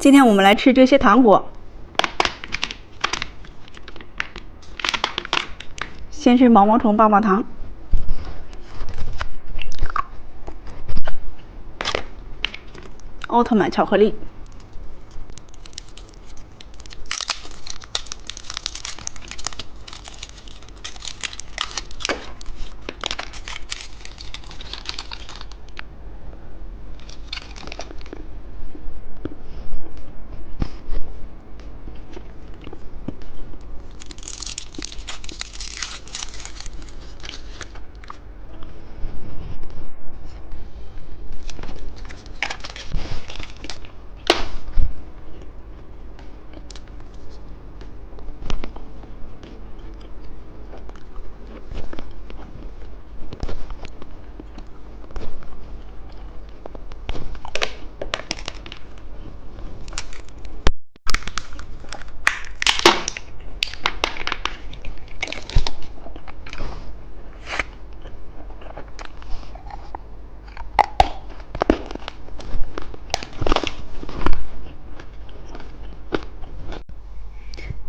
今天我们来吃这些糖果。先是毛毛虫棒棒糖，奥特曼巧克力，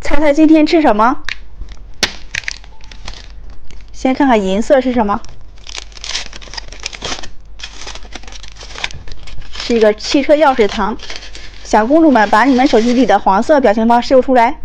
猜猜今天吃什么？先看看银色是什么，是一个汽车钥匙糖。小公主们，把你们手机里的黄色表情包秀出来。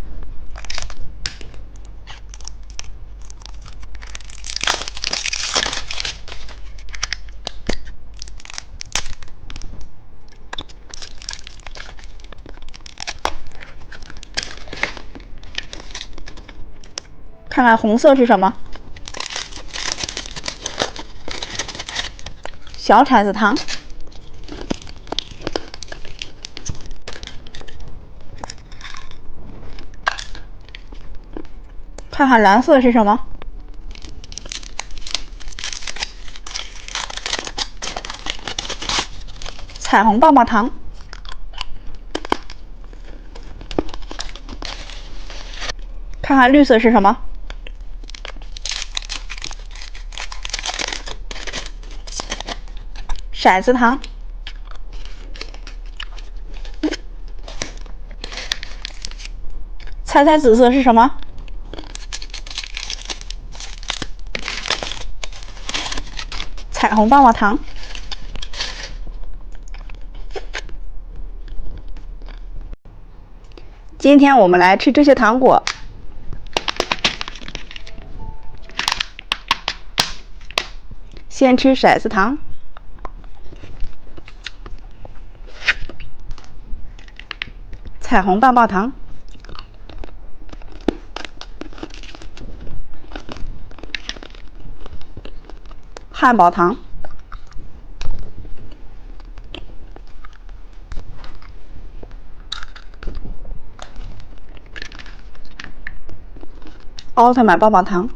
看看红色是什么？小铲子糖。看看蓝色是什么？彩虹棒棒糖。看看绿色是什么？骰子糖。猜猜紫色是什么？彩虹棒棒糖。今天我们来吃这些糖果。先吃骰子糖，彩虹棒棒糖，汉堡糖，奥特曼棒棒糖。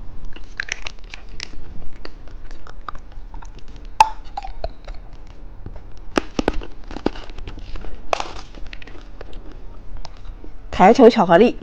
台球巧克力，